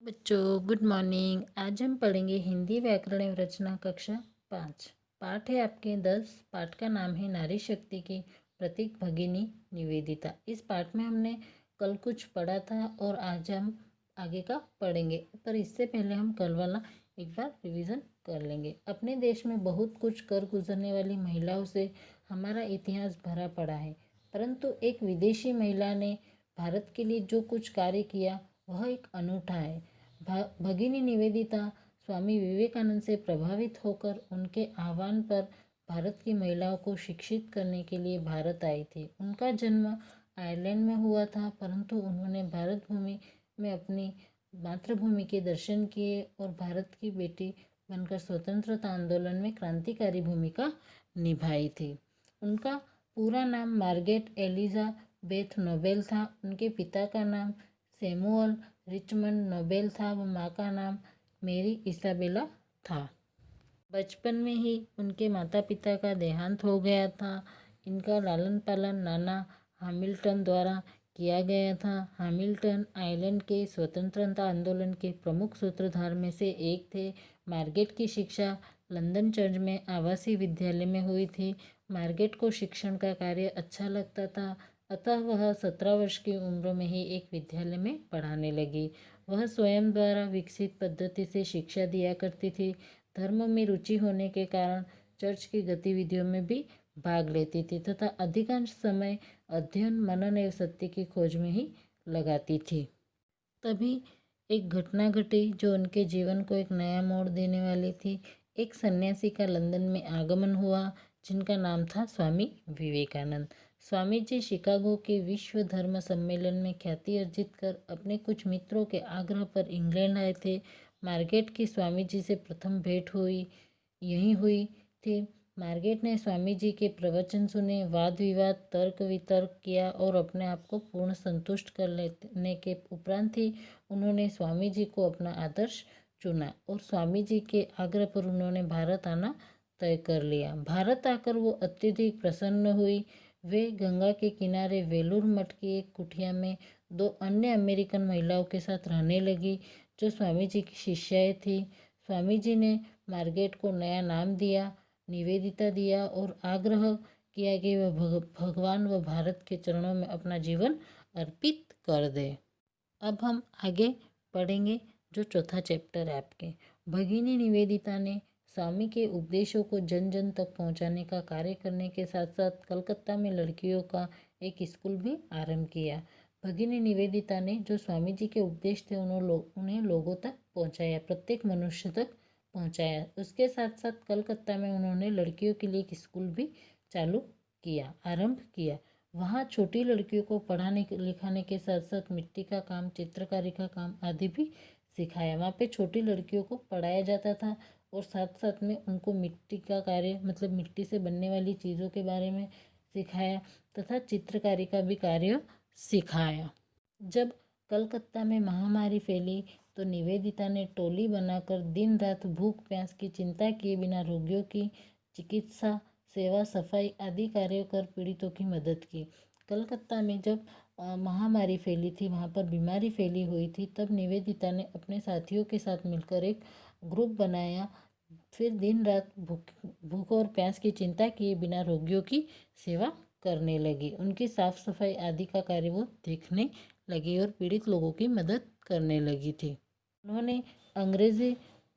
बच्चों good morning. आज हम पढ़ेंगे हिंदी व्याकरण एवं रचना कक्षा 5। पाठ है आपके 10। पाठ का नाम है नारी शक्ति की प्रतीक भगिनी निवेदिता। इस पाठ में हमने कल कुछ पढ़ा था और आज हम आगे का पढ़ेंगे, पर इससे पहले हम कल वाला एक बार रिवीजन कर लेंगे। अपने देश में बहुत कुछ कर गुजरने वाली महिलाओं से हमारा इतिहास भरा पड़ा है, परंतु एक विदेशी महिला ने भारत के लिए जो कुछ कार्य किया वह एक अनूठा है। भगिनी निवेदिता स्वामी विवेकानंद से प्रभावित होकर उनके आह्वान पर भारत की महिलाओं को शिक्षित करने के लिए भारत आई थी। उनका जन्म आयरलैंड में हुआ था, परंतु उन्होंने भारत भूमि में अपनी मातृभूमि के दर्शन किए और भारत की बेटी बनकर स्वतंत्रता आंदोलन में क्रांतिकारी भूमिका निभाई थी। उनका पूरा नाम मार्गरेट एलिजाबेथ नोबेल था। उनके पिता का नाम सैमुअल रिचमंड नोबेल था व माँ का नाम मेरी इसाबेला था। बचपन में ही उनके माता पिता का देहांत हो गया था। इनका लालन पालन नाना हैमिल्टन द्वारा किया गया था। हैमिल्टन आयरलैंड के स्वतंत्रता आंदोलन के प्रमुख सूत्रधार में से एक थे। मार्गरेट की शिक्षा लंदन चर्च में आवासीय विद्यालय में हुई थी। मार्गरेट को शिक्षण का कार्य अच्छा लगता था, अतः वह 17 वर्ष की उम्र में ही एक विद्यालय में पढ़ाने लगी। वह स्वयं द्वारा विकसित पद्धति से शिक्षा दिया करती थी। धर्म में रुचि होने के कारण चर्च की गतिविधियों में भी भाग लेती थी तथा अधिकांश समय अध्ययन, मनन एवं सत्य की खोज में ही लगाती थी। तभी एक घटना घटी जो उनके जीवन को एक नया मोड़ देने वाली थी। एक सन्यासी का लंदन में आगमन हुआ जिनका नाम था स्वामी विवेकानंद। स्वामी जी शिकागो के विश्व धर्म सम्मेलन में ख्याति अर्जित कर अपने कुछ मित्रों के आग्रह पर इंग्लैंड आए थे। मार्गरेट की स्वामी जी से प्रथम भेंट यहीं हुई थी। मार्गरेट ने स्वामी जी के प्रवचन सुने, वाद विवाद, तर्क वितर्क किया और अपने आप को पूर्ण संतुष्ट कर लेने के उपरांत ही उन्होंने स्वामी जी को अपना आदर्श चुना और स्वामी जी के आग्रह पर उन्होंने भारत आना तय कर लिया। भारत आकर वो अत्यधिक प्रसन्न हुई। वे गंगा के किनारे वेलूर मठ की एक कुटिया में 2 अन्य अमेरिकन महिलाओं के साथ रहने लगी जो स्वामी जी की शिष्याएं थी। स्वामी जी ने मार्गरेट को नया नाम दिया, निवेदिता दिया और आग्रह किया कि वह भगवान व भारत के चरणों में अपना जीवन अर्पित कर दे। अब हम आगे पढ़ेंगे जो चौथा चैप्टर है आपके। भगिनी निवेदिता ने स्वामी के उपदेशों को जन जन तक पहुंचाने का कार्य करने के साथ साथ कलकत्ता में लड़कियों का एक स्कूल भी आरंभ किया। भगिनी निवेदिता ने जो स्वामी जी के उपदेश थे उन्हें लोगों तक पहुंचाया, प्रत्येक मनुष्य तक पहुंचाया। उसके साथ साथ कलकत्ता में उन्होंने लड़कियों के लिए एक स्कूल भी आरंभ किया। वहाँ छोटी लड़कियों को पढ़ाने लिखाने के साथ साथ मिट्टी का काम, चित्रकारी का काम आदि भी सिखाया। वहाँ पे छोटी लड़कियों को पढ़ाया जाता था और साथ साथ में उनको मिट्टी का कार्य मतलब मिट्टी से बनने वाली चीज़ों के बारे में सिखाया तथा चित्रकारी का भी कार्य सिखाया। जब कलकत्ता में महामारी फैली तो निवेदिता ने टोली बनाकर दिन रात भूख प्यास की चिंता किए बिना रोगियों की चिकित्सा, सेवा, सफाई आदि कार्यों कर पीड़ितों की मदद की। कलकत्ता में जब महामारी फैली थी, वहाँ पर बीमारी फैली हुई थी, तब निवेदिता ने अपने साथियों के साथ मिलकर एक ग्रुप बनाया। फिर दिन रात भूख और प्यास की चिंता किए बिना रोगियों की सेवा करने लगी। उनकी साफ सफाई आदि का कार्य वो देखने लगी और पीड़ित लोगों की मदद करने लगी थी। उन्होंने अंग्रेजी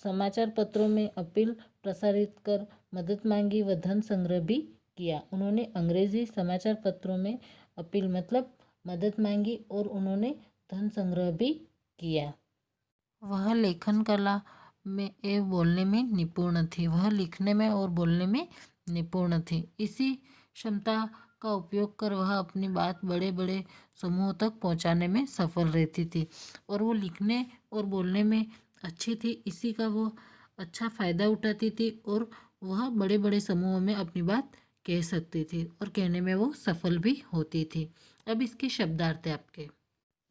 समाचार पत्रों में अपील प्रसारित कर मदद मांगी व धन संग्रह भी किया। उन्होंने अंग्रेजी समाचार पत्रों में अपील मतलब मदद मांगी और उन्होंने धन संग्रह भी किया। वह लेखन कला में एवं बोलने में निपुण थी। वह लिखने में और बोलने में निपुण थी। इसी क्षमता का उपयोग कर वह अपनी बात बड़े बड़े समूहों तक पहुंचाने में सफल रहती थी और वो लिखने और बोलने में अच्छी थी। इसी का वो अच्छा फ़ायदा उठाती थी और वह बड़े बड़े समूहों में अपनी बात कह सकती थी और कहने में वो सफल भी होती थी। अब इसके शब्दार्थ है आपके।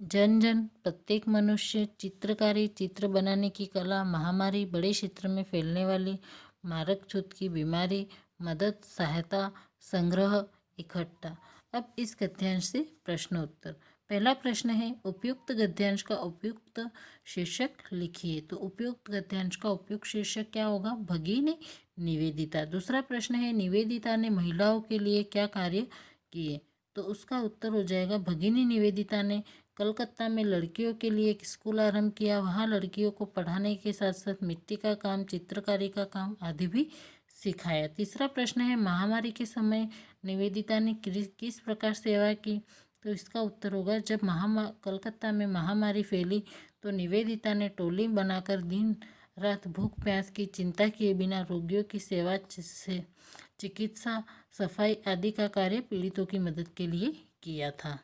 जन जन प्रत्येक मनुष्य, चित्रकारी, चित्र बनाने की कला, महामारी, बड़े क्षेत्र में फैलने वाली मारक छूत की बीमारी, मदद, सहायता, संग्रह, इकट्ठा। अब इस गद्यांश से प्रश्न उत्तर। पहला प्रश्न है उपयुक्त गद्यांश का उपयुक्त शीर्षक लिखिए। तो उपयुक्त गद्यांश का उपयुक्त शीर्षक क्या होगा? भगिनी निवेदिता। दूसरा प्रश्न है निवेदिता ने महिलाओं के लिए क्या कार्य किए? तो उसका उत्तर हो जाएगा भगिनी निवेदिता ने कलकत्ता में लड़कियों के लिए एक स्कूल आरंभ किया। वहाँ लड़कियों को पढ़ाने के साथ साथ मिट्टी का काम, चित्रकारी का काम आदि भी सिखाया। तीसरा प्रश्न है महामारी के समय निवेदिता ने किस प्रकार सेवा की? तो इसका उत्तर होगा जब कलकत्ता में महामारी फैली तो निवेदिता ने टोली बनाकर दिन रात भूख प्यास की चिंता किए बिना रोगियों की सेवा से चिकित्सा, सफाई आदि का कार्य पीड़ितों की मदद के लिए किया था।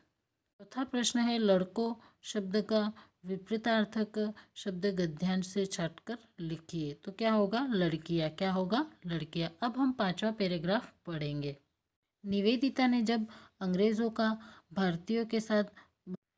चौथा प्रश्न है लड़कों शब्द का विपरीतार्थक शब्द गद्यांश से छांटकर लिखिए। तो क्या होगा? लड़कियां। क्या होगा? लड़कियां। अब हम 5वां पैराग्राफ पढ़ेंगे। निवेदिता ने जब अंग्रेजों का भारतीयों के साथ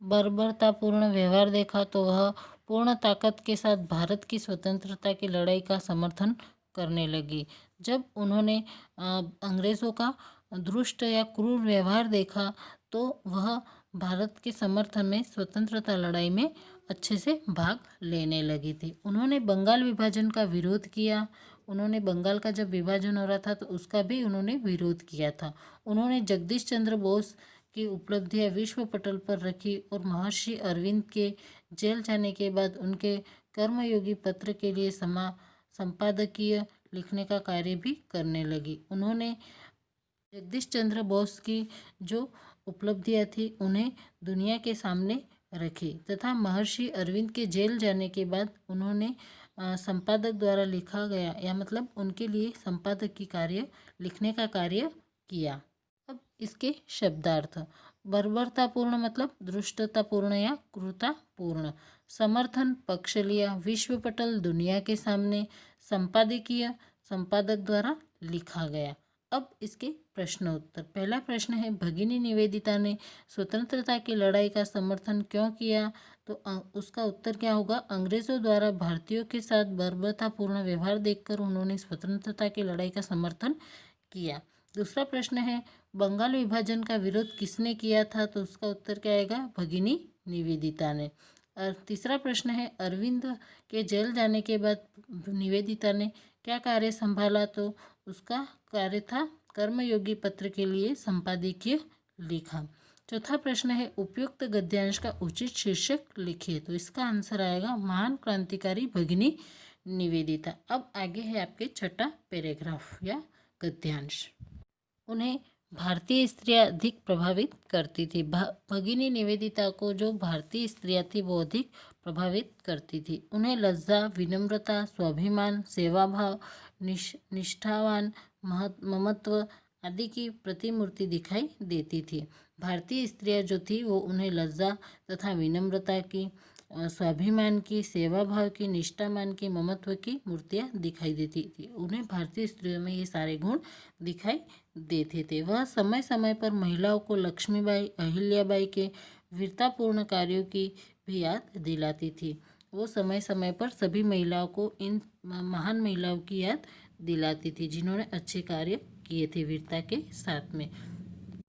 बर्बरतापूर्ण व्यवहार देखा तो वह पूर्ण ताकत के साथ भारत की स्वतंत्रता की लड़ाई का समर्थन करने लगी। जब उन्होंने अंग्रेज़ों का दुष्ट या क्रूर व्यवहार देखा तो वह भारत के समर्थन में स्वतंत्रता लड़ाई में अच्छे से भाग लेने लगी थी। उन्होंने बंगाल विभाजन का विरोध किया। उन्होंने बंगाल का जब विभाजन हो रहा था तो उसका भी उन्होंने विरोध किया था। उन्होंने जगदीश चंद्र बोस की उपलब्धियां विश्व पटल पर रखी और महर्षि अरविंद के जेल जाने के बाद उनके कर्मयोगी पत्र के लिए संपादकीय लिखने का कार्य भी करने लगी। उन्होंने जगदीश चंद्र बोस की जो उपलब्धियां थी उन्हें दुनिया के सामने रखी तथा महर्षि अरविंद के जेल जाने के बाद उन्होंने संपादक द्वारा लिखा गया या मतलब उनके लिए संपादक की कार्य लिखने का कार्य किया। अब इसके शब्दार्थ। बर्बरतापूर्ण मतलब दुष्टतापूर्ण या क्रूरतापूर्ण। समर्थन पक्ष लिया। विश्व पटल दुनिया के सामने। संपादकीय संपादक द्वारा लिखा गया। अब इसके प्रश्न उत्तर। पहला प्रश्न है भगिनी निवेदिता ने स्वतंत्रता की लड़ाई का समर्थन क्यों किया? तो उसका उत्तर क्या होगा? अंग्रेजों द्वारा भारतीयों के साथ बर्बरतापूर्ण व्यवहार देखकर उन्होंने स्वतंत्रता की लड़ाई का समर्थन किया। दूसरा प्रश्न है बंगाल विभाजन का विरोध किसने किया था? तो उसका उत्तर क्या आएगा? भगिनी निवेदिता ने। और तीसरा प्रश्न है अरविंद के जेल जाने के बाद निवेदिता ने क्या कार्य संभाला? तो उसका कार्य था कर्मयोगी पत्र के लिए संपादकीय लिखा। चौथा प्रश्न है उपयुक्त गद्यांश का उचित शीर्षक लिखिए। तो इसका आंसर आएगा महान क्रांतिकारी भगिनी निवेदिता। अब आगे है आपके छठा पैराग्राफ या गद्यांश। उन्हें भारतीय स्त्रियां अधिक प्रभावित करती थी। भगिनी निवेदिता को जो भारतीय स्त्रियां थी वो अधिक प्रभावित करती थी। उन्हें लज्जा, विनम्रता, स्वाभिमान, सेवाभाव, निष्ठावान, ममत्व आदि की प्रतिमूर्ति दिखाई देती थी। भारतीय स्त्रियां जो थी वो उन्हें लज्जा तथा विनम्रता की, स्वाभिमान की, सेवाभाव की, निष्ठामान की, ममत्व की मूर्तियाँ दिखाई देती थी। उन्हें भारतीय स्त्रियों में ये सारे गुण दिखाई देते थे। वह समय समय पर महिलाओं को लक्ष्मीबाई, अहिल्याबाई के वीरतापूर्ण कार्यों की भी याद दिलाती थी। वो समय समय पर सभी महिलाओं को इन महान महिलाओं की याद दिलाती थी जिन्होंने अच्छे कार्य किए थे वीरता के साथ में।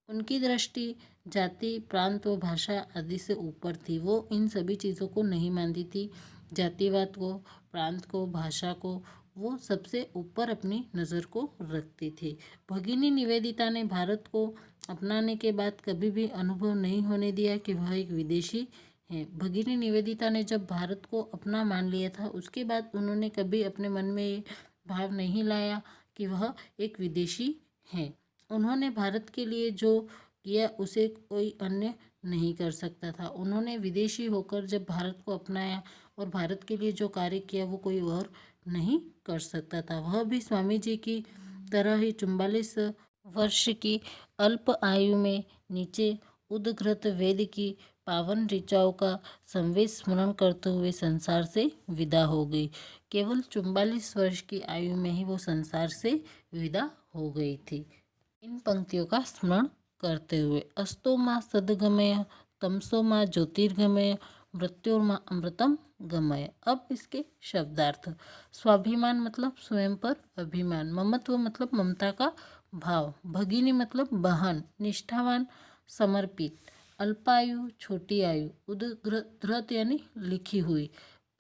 उनकी दृष्टि जाति, प्रांत व भाषा आदि से ऊपर थी। वो इन सभी चीज़ों को नहीं मानती थी। जातिवाद को, प्रांत को, भाषा को वो सबसे ऊपर अपनी नज़र को रखती थी। भगिनी निवेदिता ने भारत को अपनाने के बाद कभी भी अनुभव नहीं होने दिया कि वह एक विदेशी है। भगिनी निवेदिता ने जब भारत को अपना मान लिया था उसके बाद उन्होंने कभी अपने मन में ये भाव नहीं लाया कि वह एक विदेशी है। उन्होंने भारत के लिए जो किया उसे कोई अन्य नहीं कर सकता था। उन्होंने विदेशी होकर जब भारत को अपनाया और भारत के लिए जो कार्य किया वो कोई और नहीं कर सकता था। वह भी स्वामी जी की तरह ही 44 वर्ष की अल्प आयु में नीचे उद्घृत वेद की पावन ऋचाओं का संवेद स्मरण करते हुए संसार से विदा हो गई। केवल 44 वर्ष की आयु में ही वो संसार से विदा हो गई थी। इन पंक्तियों का स्मरण करते हुए अस्तो माँ सद्गमय, तमसो माँ ज्योतिर्गमय, मृत्योर्मा अमृतम गमय। अब इसके शब्दार्थ। स्वाभिमान मतलब स्वयं पर अभिमान। ममत्व मतलब ममता का भाव। भगिनी मतलब बहन। निष्ठावान समर्पित। अल्पायु छोटी आयु, उद्धृत यानी लिखी हुई,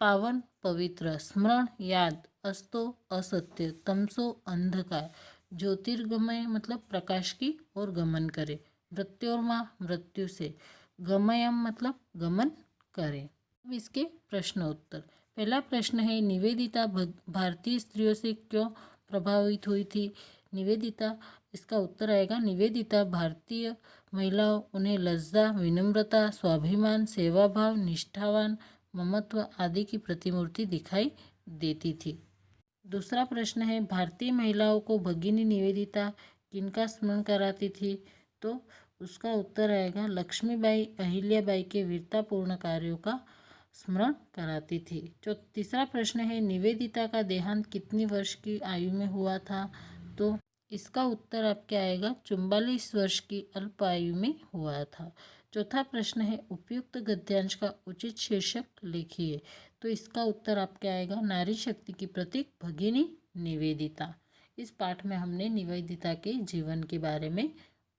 पावन पवित्र, स्मरण याद, अस्तो असत्य, तमसो अंधकार, ज्योतिर्गमय मतलब प्रकाश की ओर गमन करे, मृत्योर्मा मृत्यु से, गमयम मतलब गमन करे। अब इसके प्रश्नोत्तर। पहला प्रश्न है, निवेदिता भारतीय स्त्रियों से क्यों प्रभावित हुई थी? निवेदिता, इसका उत्तर आएगा निवेदिता भारतीय महिलाओं उन्हें लज्जा, विनम्रता, स्वाभिमान, सेवाभाव, निष्ठावान, ममत्व आदि की प्रतिमूर्ति दिखाई देती थी। दूसरा प्रश्न है, भारतीय महिलाओं को भगिनी निवेदिता किनका स्मरण कराती थी? तो उसका उत्तर आएगा लक्ष्मीबाई अहिल्याबाई के वीरतापूर्ण कार्यों का स्मरण कराती थी। जो तीसरा प्रश्न है, निवेदिता का देहांत कितनी वर्ष की आयु में हुआ था? तो इसका उत्तर आपके आएगा 44 वर्ष की अल्प आयु में हुआ था। चौथा प्रश्न है, उपयुक्त गद्यांश का उचित शीर्षक लिखिए। तो इसका उत्तर आपके आएगा नारी शक्ति की प्रतीक भगिनी निवेदिता। इस पाठ में हमने निवेदिता के जीवन के बारे में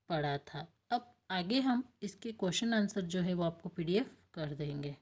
पढ़ा था। अब आगे हम इसके क्वेश्चन आंसर जो है वो आपको PDF कर देंगे।